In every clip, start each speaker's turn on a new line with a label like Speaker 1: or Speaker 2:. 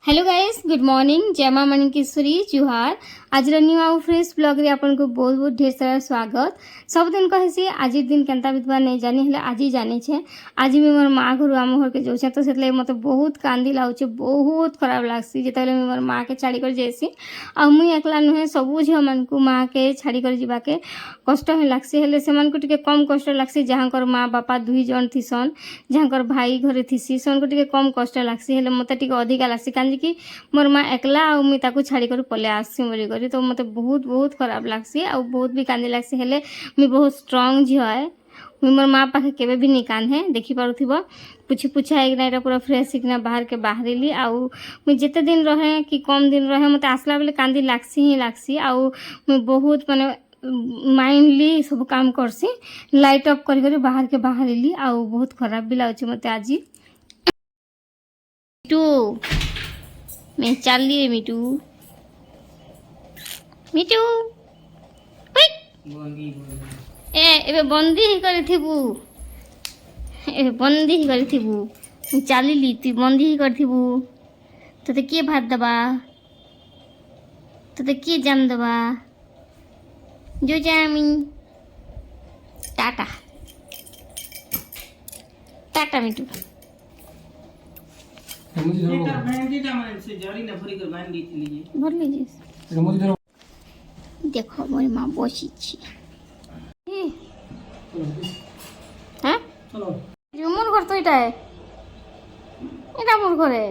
Speaker 1: Hello guys, good morning. जय मां मणिकेश्वरी जुहार। आज न्यू आउ फ्रेश ब्लॉग रे आपन को बहुत बहुत ढेर सारा स्वागत। सब दिन कहसी आज दिन केनता बितवा नहीं जानी हेले आज ही जानी छे। आज भी मोर माँ घर आम घर के जोछे तो सेतले मते बहुत कांदी लाउचे, बहुत खराब लागसी जेतले मोर माँ के छाड़ी कर जेसी आ मुई एकला नुहे सबु झियो मन को माँ के छाड़ी कर जीवा के कष्ट हे लागसी हेले सेमान को टिके कम कष्ट लागसी। जहाँकर माँ बापा दुई जन थिसन, जहाँकर भाई घरे थिसी सेमान को टिके कम कष्ट लागसी हेले मते टिके अधिका लागसी कि मोर माँ एकला आ मुई ताकू छाड़ी कर पले आसी बोली करी तो मते बहुत बहुत खराब लागसी आ बहुत भी कांदी लागसी हेले मुई बहुत स्ट्रांग झियो है। मुई मोर माँ पाखे केबे भी नहीं कांदे देखि पारुथिबो पुछि पुछा एकना एटा पूरा फ्रेश एकना बाहर के बाहरिली आ मुई जेते दिन रहे कि कम दिन रहे मते आसला बेले कांदी लागसी ही लागसी आ मुई बहुत माने माइंडली सब काम करसी लाइट ऑफ करी करी बाहर के बाहरिली आ बहुत खराब भी लागछ मते आजी। टू मैं चली रे मिटू मिटू ए एबे बंदी ही करथिबू ए बंदी ही करथिबू मैं चलिली तू बंदी ही करथिबू तते के भात दबा तते के जाम दबा जो जामी टाटा टाटा मिटू भर लीजिए। देखो मोर माँ बसी हाँ मोर घर तो এটা এটা মোর ঘরে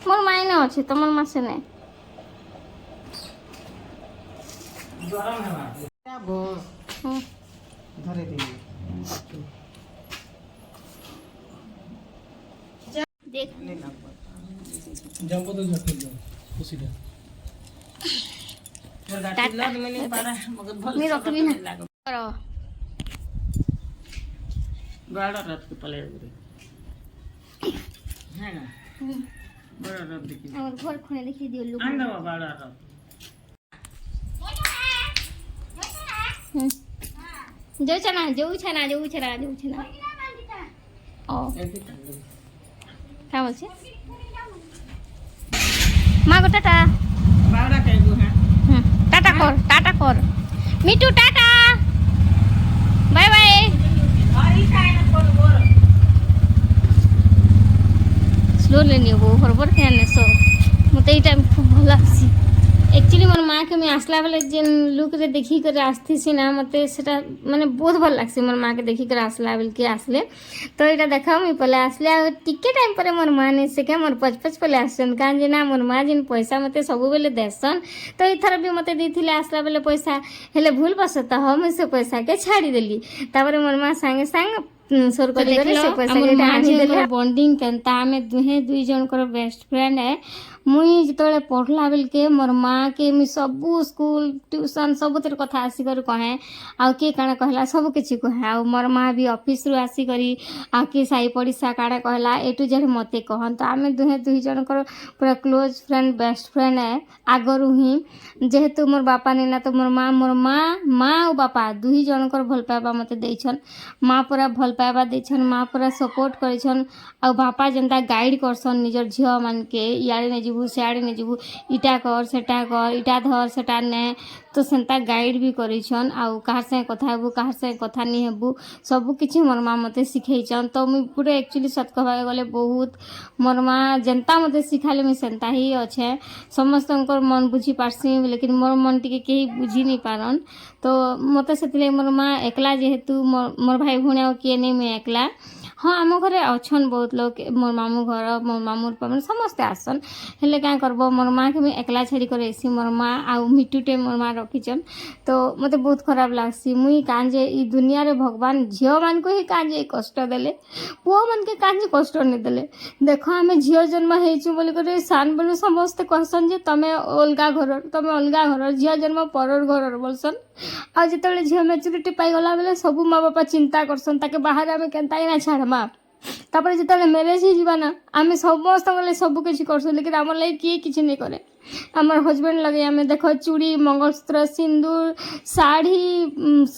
Speaker 1: মোর মাইনে আছে তোমার মাসে নেই গরম হবে ধরে দিই देख जंपो तो झटके दो खुशीदा टाटा मैंने पारा मगर भल मी रखबी ना करो बड़ा रात के पले रे है ना बड़ा रात देखी और घर खोने देखी दियो लोग आंदा बड़ा रात जो छना ओ क्या बोलছে মা গো টাটা বাড়া কইবো হ্যাঁ টাটা কর মিটু টাটা বাই বাই স্লোলি নিবো হরবর খেয়ানে সো মতে এই টাইম খুব ভালো লাগছে। एक्चुअली मोर माँ के मैं आसला बेले जेन लुक रे देखी कर आसथी ना मते सेटा माने बहुत भल लागसी मोर माँ के देखी कर आसला बेल के आसले तो एटा देखा मुई पले आसले आ टिके टाइम पर मोर माँ ने से के मोर पचपच पले आसन कान जे ना मोर माँ जिन पैसा मते सब बेले देसन तो इथर भी मते देथिले आसला बेले पैसा हेले भूल बसत हम से पैसा के छाड़ी देली तापर मोर माँ संगे संग सोर करी करे से पैसा के आनी देले बॉन्डिंग केनता हमें दुहे दुई जन कर बेस्ट फ्रेंड है। मुई जिते पढ़ला बेल के मोर माँ के मुई सबू स्कूल ट्यूशन सब कथा आसिकर कहे आ किए काଣା कहला सब किसी कहे आ मोर माँ भी ऑफिस रु आसिकरी आ कि साई पड़िशा काड़ा कहला ए टू जेड मते कहन तो आमे दुहे दुई जन कर पूरा क्लोज फ्रेंड बेस्ट फ्रेंड है आगरू ही जेहेतु मोर बापा ने ना तो मोर माँ और बापा दुई जन कर भल पाइबा मते देछन। माँ पूरा भल पाइबा देछन, माँ पूरा सपोर्ट करिछन आ बापा जनता गाइड करसन निजर झियो मान के यारे ने जीवु सियाड़े ने जीवु इटा कर सेटा कर इटा धर सेटा ने तो सेंता गाइड भी करिछन आ कहार से कथा हेबु कहार से कथा नहीं हेबु सब किछि मोर माँ मते सिखैछन। तो मुई पूरा एक्चुअली सत कहबा गले बहुत मोर माँ जनता मते सिखाले मुई सेंता ही अच्छे समस्तंकर मन बुझी पारसी लेकिन मोर मन टिके केही बुझी नहीं पारन तो मते सेतिले मोर माँ एकला जेहेतु मोर भाई भुणिया किए नहीं मैं एकला हाँ आम घरे अच्छन बहुत लोग मोर मामू घर मोर मामूर पामन समस्ते आसन हेले क्या करब मोर माँ के मैं एकला छाड़ी कर ऐसी मोर माँ आ मिटूटे मोर माँ रखीचन तो मते बहुत खराब लागसी मुई कांजे ई दुनिया रे भगवान झियो मान को ही कांजे कष्ट देले पुओ मन के कांजे कष्ट नहीं देले। देखो आम झियो जन्म हेचु बोली करे सान बनु समस्ते कहसन जे तमे अलगा घर झियो जन्म परर घर बोलसन आ जिते झियो मैच्योरिटी पाई गला बेले सब माँ बापा चिंता करसन ताके बाहर आमे केनता ना छाड़मा तापर जिते मैरेज हो ना आम समस्त सब किसी करसु लेकिन आम लगे किए किसी नहीं करे आमर हजबैंड लगे आम देख चूड़ी मंगलसूत्र सिंदूर शाढ़ी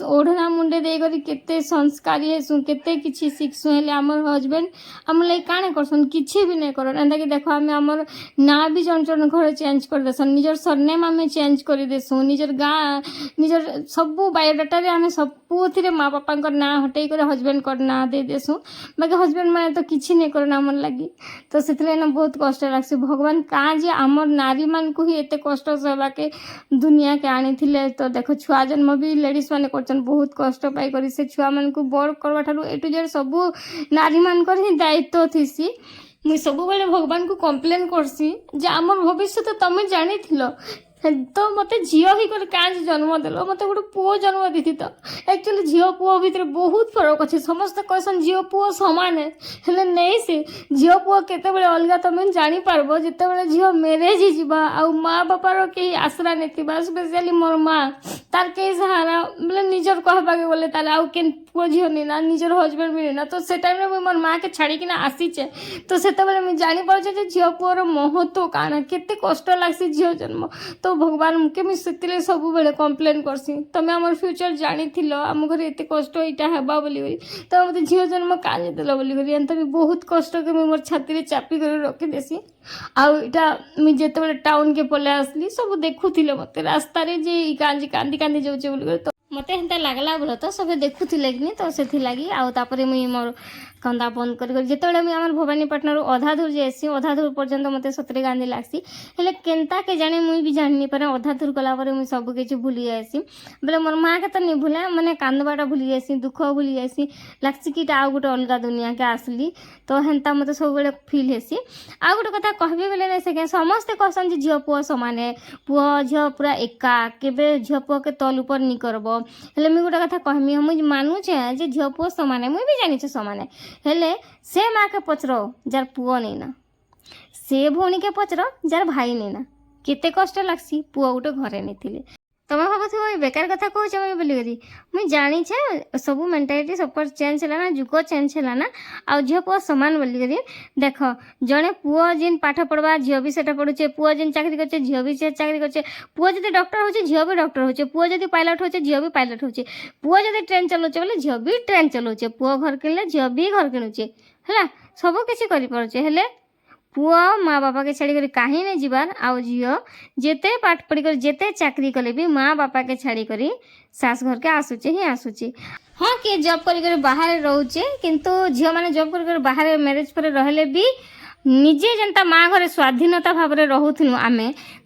Speaker 1: ओढ़ना मुंडे देकर केते संस्कारी हेसु केते किछि शिखसु हेले आमर हजबैंड आम लगे काणे करसन किछि भी नहीं करन एंता कि देख आम आमर ना भी जन जन घर चेंज कर देसन निजर सरनेम आम चेंज कर देसु निजर गाँ निजर सबू बायोडाटा रे आम सबुथिरे माँ बापा ना हटई कर हजबैंड कर ना दे देसु बाकी हजबैंड मैंने तो किछि नहीं करन आमर लगी तो से बहुत कष्ट लागसी भगवान कहाँ जे आमर नारी को ही एते कष्ट सहवा के दुनिया के आनी थिले तो देखो छुआ जन्म भी लेडीज माने करछन बहुत कष्ट पाई करी से छुआ मन को बड़ करवा ठारू ए टू जेड सब नारी मान कर ही दायित्व थीसी मुई सब बेले भगवान को कंप्लेन करसी जे आमर भविष्य तो तमे जानी थिलो तो मत झील ही क्या जन्म देल मत गोटे पुओ जन्म दी तो एक्चुअली झील पुओ भितर बहुत फरक अच्छे समस्त कहसन झील पुओ सामान है नहीं से झील पुओ केते अलग तुम जापर जिते झील मेरेज हो माँ बापार कहीं आसरा नहीं स्पेशली मोर माँ तार कई सहारा बोले निजर कहवाके बोले तार आउ के पुओ झील नहीं ना निजर हजबैंड भी नहीं ना तो से टाइम मुझे मोर माँ के छाड़िकिना आसीचे तो से जापारे झील पुओर महत्व काना केते कष्ट लागसी झील जन्म तो भगवान के मुझे सब बेले कंप्लेन करसी तुम्हें आम फ्यूचर जानी आम घर एत कष्ट यहाँ हेबा बोली तो मत झील जन्म काजे देल बोली एंत भी बहुत कष्ट के मुझे मोर छाती चापी कर रखीदेसी आईटा मुझे जिते टाउन के पलि आसली सब देखुले मत रास्तार जे कांदी कांदी कांदी जाऊे बोल तो मत हेन्ता लगला बोल तो सब देखुले कि तो से लगी आउे मुई मोर कंदा बंद कर जिते मुझे आम भवानीपाटना अधा दूर जाएसी अधा दूर पर्यंत मत सतरे गांधी लगसी हेले केन्ता के जाने मुई भी जानी पारे अधा दूर गलापर मुझे सब किसी भूली जाएसी बोले मोर माँ के तो नहीं भूला मैंने कांदबाटा भूली जाएसी दुख भूली जाएसी लगसी कि आउ गोटे अलग दुनिया के आसली तो हेन्ता मत सब बेले फिल हेसी आ गोटे कथा कहबी बोले नहीं से समस्ते कहसन झील पुओ सामान पुओ झील पूरा एका केबे झील पुओ के तल ऊपर नहीं करब हेले मुझे गोटे कथा कहमी मुझे मानुचे जे झील पुओ सामान मुझे भी जानी सामान हेले से माँ के पचर जार पुओ नहीं ना से भौणी के पचर जार भाई नहीं ना केते कष्ट लागसी पुओ गोटे घरे नहीं थिले तुम भावुव बेकार कथा कौच बोलिकी मुझे जानी सब मेंटालिटी सब चेंज है ना जुग चेंज है ना आउ झील पुओ सामान बोलिकी देख जड़े पुओ जिन पाठ पढ़वा झील भी सेटा पढ़ुचे पुओ जिन चाकरी करे झील भी से चाकरी करे पुओ जब डॉक्टर हो झील भी डॉक्टर हो पुओ जब पायलट हो झील भी पायलट हो पुओ जब ट्रेन चलाऊे बोले झील भी ट्रेन चलाऊे पुओ घर किणले झील भी घर किणुचे है सब किसी करें पुओ माँ बापा के छाड़ी कहीं नहीं जीवार आउ झील जेते पाठ पढ़ी कर जेते चाकरी कले भी माँ बापा के छाड़ी करी सास घर के आसूचे ही आसूचे हाँ किए जॉब कर बाहर रोचे किंतु झील मैंने जॉब कर बाहर मैरिज पर रहले भी निजे जनता माँ घर स्वाधीनता भाव में रोलु आम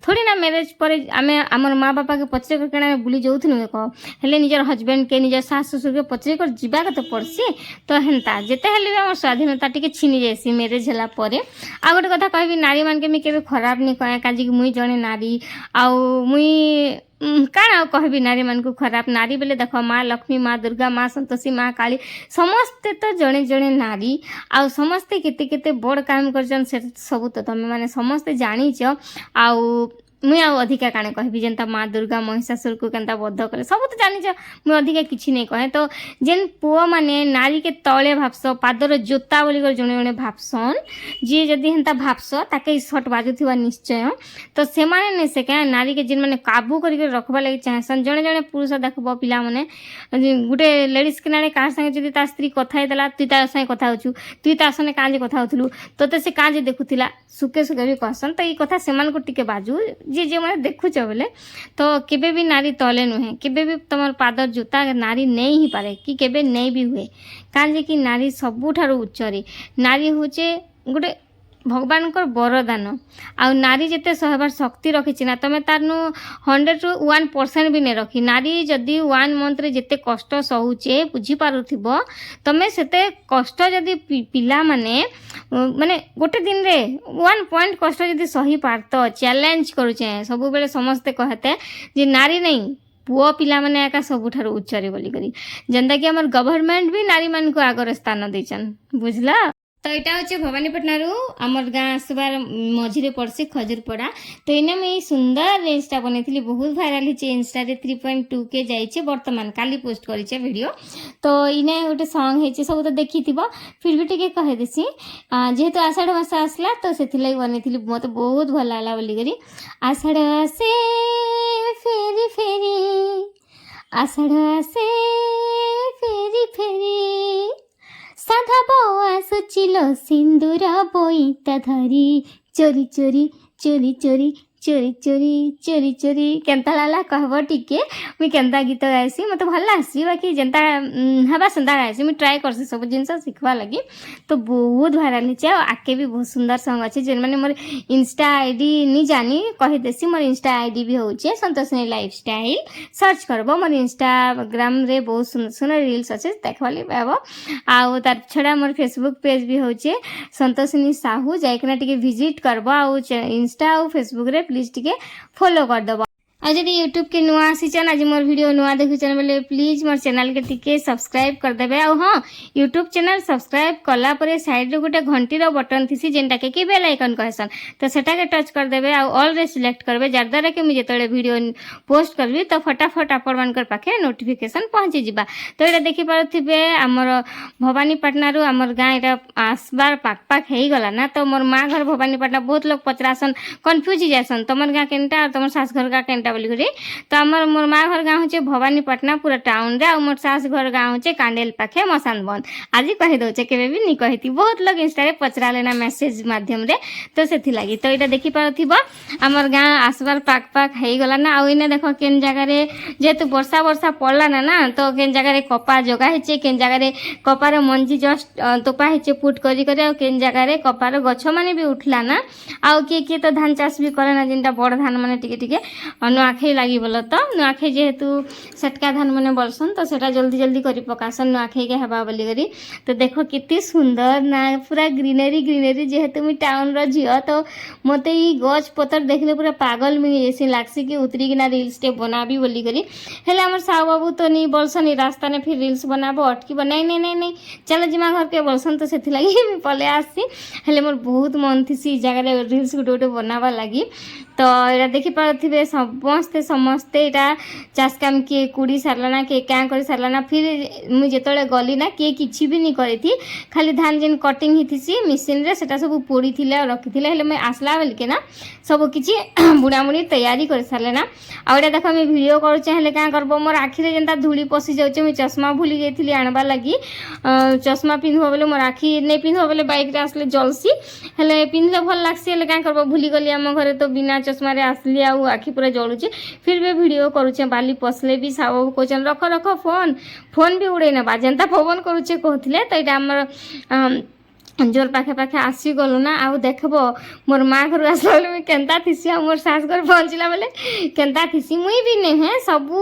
Speaker 1: थोड़ी ना मैरिज पर आम आमर माँ बापा के पचरे कर बुली जाऊँ कह हेले निजर हजबैंड के निजर सास ससुर के पचरे कर जावा तो पड़सी तो हेन्ता जिते हेल्ले आम स्वाधीनता टी छीनि जासी मैरिज है आ गोटे कथा कहबी नारी मान के मुझे केबे खराब नहीं कहे काजी मुई जड़े नारी आउ मुई काण कहबी नारी मान को खराब नारी बेले देख माँ लक्ष्मी माँ दुर्गा माँ संतोषी माँ काली समस्ते तो जड़े जड़े नारी आउ समस्ते केते केते बड़ काम कर सब तो तुम मैंने समस्ते जानीच आउ मुई आउ अधिका काणे कहबी जेनता माँ दुर्गा महिषासुर को केनता बद्ध करे सब तो जानी मुझे अधिका किसी नहीं कहे तो जेन पुओ माने नारी के तले भावस पादर जोता बोली जड़े जड़े भावसन जी जदि हेन्ता भावस ताके सट बाजुवा निश्चय तो से माने नहीं से क्या नारी के जिन मैंने काबू करके रखवा लगे चाहसन जड़े जड़े पुरुष देखब पिला माने गोटे लेडीज के नारे क्या संगे जदि ता स्त्री कथा देला तुई ता संगे कथा होचु तुई ता संगे काजे कथा होथलु तोते से काजे देखुथिला सुके सुके भी कहसन तो ये कथा सेमान को टिके बाजू जी जे मैंने देखुच बोले तो केबे भी नारी तले नुहे केबे भी तुम पादर जूता नारी नहीं ही पारे कि केबे नहीं भी हुए काजे कि नारी सबुठारु उच्चरे नारी होचे गोटे भगवान को वरदान आउ नारी जिते सहबार शक्ति रखी ना तुम तार 100 ରୁ 1% भी नहीं रखी नारी जदि 1 मंथ रे जिते कष्ट सहुचे बुझीपारुथिब तुम सेते कष्ट जदि पिला माने माने गोटे दिन रे 1 पॉइंट कष्ट जदि सही पारत चैलेंज करुचे सब बेले समस्ते कहते जे नारी नहीं पुओ पिला माने एका सबुठारु उच्चरे बोली करी जेंता कि हमर गवर्नमेंट भी नारी मान को आगर स्थान देचन बुझला। तो यहाँ हूँ भवानीपाटना आमर गाँ आसबार मझे पड़सी खजुरपड़ा। तो इना मुझे सुंदर रेंजटा बनई बहुत भाइराल होती इंस्टा 3.2 के जाइए बर्तमान काली पोस्ट करें वीडियो। तो इना गोटे सॉन्ग है सब तो देखी फिर भी टे कहीदेसी जेहेतु आषाढ़ मास आसला तो से बनई मत बहुत भल लगा बोलिकी आषाढ़ आसे फेरी फेरी आषाढ़ आसे फेरी फेरी साधा बौआ सुचिलो सिंदूर बोईता धरी चोरी चोरी चोरी चोरी चोरी चोरी चोरी चोरी केन्ता लाला कहब टिके मुई केन्ता गीत गाएसी मत भल लासी बाकी जेन्ता हवा सुंदर गाएसी मुई ट्राए करसी सब जिनस शिखवा लगी। तो बहुत भाइराल होचे आके भी बहुत सुंदर सॉन्ग अच्छे जेन माने मोर इंस्टा आईडी नहीं जानी कहीदेसी मोर इंस्टा आईडी भी होचे संतोषिनी लाइफस्टाइल सर्च करबो मोर इंस्टाग्राम रे बहुत सुंदर सुंदर रील्स अच्छे देखवाली पाबो। आउ तार छड़ा मोर फेसबुक पेज भी होचे संतोषिनी साहू जाइकना टिके विजिट करबो आउ इंस्टा आउ फेसबुक रे प्लीज टिके फॉलो कर दबो। आज जब यूट्यूब के नुआ आसीचन आज मोर वीडियो नुआ देखुचन बोले प्लीज मोर चैनल के टिके सब्सक्राइब कर देबे। और हाँ यूट्यूब चैनल सब्सक्राइब कला परे साइड रे गोटे घंटीर बटन थीसी जेनटा के बेल आइकन कहसन तो सेटा के टच कर देबे और ऑल रे सिलेक्ट करबे जार द्वारा के मुझे जेतले वीडियो पोस्ट करबी तो फटाफट आपण मानकर पाखे नोटिफिकेशन पहुंची जिबा। तो एटा देखि पारथिबे हमर भवानीपाटना रु हमर गाँ एटा आसबार पाक पाक हेई गला ना। तो मोर माँ घर भवानीपाटना बहुत लोग पचरासन कंफ्यूज जासन तमर गाँ केनटा और तमर सास घर गाँ केनटा बोली करी। तो आमर मोर माँ घर गाँव होचे भवानीपाटना पूरा टाउन रे और मोर सास घर गाँव होचे कांडेल पाखे मसान बंद आज कही दौचे केबे भी नहीं कही बहुत लोग इंस्टा रे पचरा लेना मैसेज माध्यम रे तो सेथि लागी। तो एटा देखि पारथिबो आमर गाँ आसबार पाक पाक हेई गला ना। और इने देखो केन जगह रे जेतु वर्षा वर्षा पड़ला ना तो केन जगह रे कपा जगा हेचे केन जगह रे कपार मंजी जस्ट तोपा हेचे पुट करी करे और केन जगह रे कपार गछ माने भी उठला ना। आउ किए तो धान चाष भी करे ना जिनटा बड़ धान माने टिके टिके नुआखाई लगी बोल तो नुआखाई जेहेतु सेटका धान मैंने बोलसन तो सेटा जल्दी जल्दी करी पकासन नुआखाई के हवा बोली करी। तो देखो कितनी सुंदर ना पूरा ग्रीनरी ग्रीनरी जेहेतु मुझे टाउन रो झियो तो मते ई गछ पतर देखले पूरा पागल में ऐसी लागसी कि उतरी किना रील्स टे बनाबी बोली करी। हेले हमर साहू बाबू तो नहीं बोलसन ई रास्ता ने फिर रील्स बनाबो अटकी बनाई नहीं नहीं नहीं चलो जिमा घर के बोलसन तो सेथि लगी मैं पले आसी। हेले मोर बहुत मन थी जगह रे रील्स गुटे गुटे बनावा लगी। तो एटा देखि पारथिबे समस्ते समस्ते एटा चाष काम किए कुड़ी सारलाना किए क्या कर सारलाना फिर मुझे जेतले गली ना किए किछि भी नहीं करी थी खाली धान जेन कटिंग हिथिसी मशीन रे सेटा सब पोड़ी थिले और रखी थिले। हेले मैं आसला बेल के ना सब किछि बुड़ा मुड़ी तैयारी कर सारले ना। आ एटा देखो मैं वीडियो करूचे हेले क्या करबो मोर आखी रे जेंता धूली पसी जाउचे मैं चश्मा भूली गईथिली आनबा लगी चश्मा पिन्हबो बोले मोर आखी नहीं पिन्हबो बोले बाइक रे आसले जलसी हेले पिन्हले भल लागसी हेले क्या करबो भूली गली हम घरे तो बिना चश्मा रे आसली आउ आखी पूरा जलुचे फिर भी वीडियो करूचे बाली पसले भी साहू कहचन रख रख फोन फोन भी उड़े ना जेनता पवन करूचे कहथिले। तो एटा हमर जोर पाखे पाखे आसी गलु ना आउ देखबो मोर माँ घर आसला बेले मुई केन्ता थिसी आ मोर सास घर पहुँचला बेले केन्ता थिसी मुई भी नहीं है सबू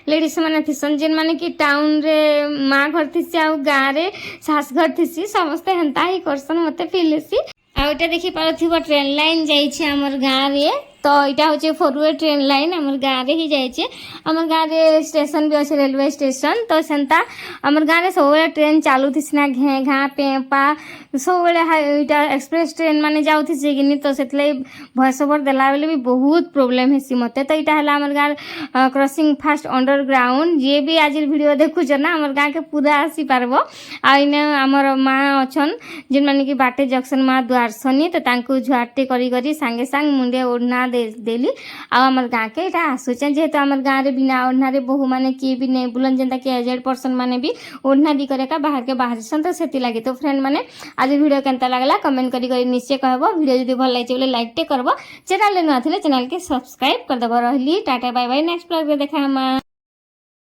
Speaker 1: लेडीज माने थिसन जेन माने कि टाउन रे माँ घर थिसी आउ गाँ रे सास घर थिसी समस्ते हेन्ता ही करसन मते फील हेसी। आ एटा देखि पारथिबो ट्रेन लाइन जाइछे हमर गाँ रे तो यहाँ हूँ फोरवे ट्रेन लाइन आम गाँव ही जाइए आम गाँव स्टेशन भी अच्छे रेलवे स्टेशन तो सेन्ता आम गाँव सब ट्रेन चलू थी ना घे घा पेपा सब इटा एक्सप्रेस ट्रेन माने जाऊँ कि तो से भॉइस ओवर देला बेले भी बहुत प्रोब्लेम हेसी मते। तो यहाँ है आम गाँव क्रॉसिंग फास्ट अंडरग्राउंड जी भी आज वीडियो देखुच ना आम गाँव के पूरा आसी पारब आने आमर माँ अच्छन जिन माने कि बाटे जंक्शन माँ द्वारसनी तो झुआटे करी सांगे सांग मुंडे ओढ़ना देली आमर गाँ के इटा आसुचे जेहेतु आमर गाँव रे बिना ओढ़ना बहु माने किए भी नहीं बुलन जेनता कि एजेड पर्सन माने भी ओढ़ना दी करे का बाहर के बाहर सन तो सेति लगे। तो फ्रेंड माने आज वीडियो केनता लागला कमेंट करी निश्चय कहबो वीडियो जदी भल लागिचे बोले लाइक टे करबो चैनल नुआ थिले चैनल के सब्सक्राइब कर दबो। रहली tata bye bye next blog रे देखा हम।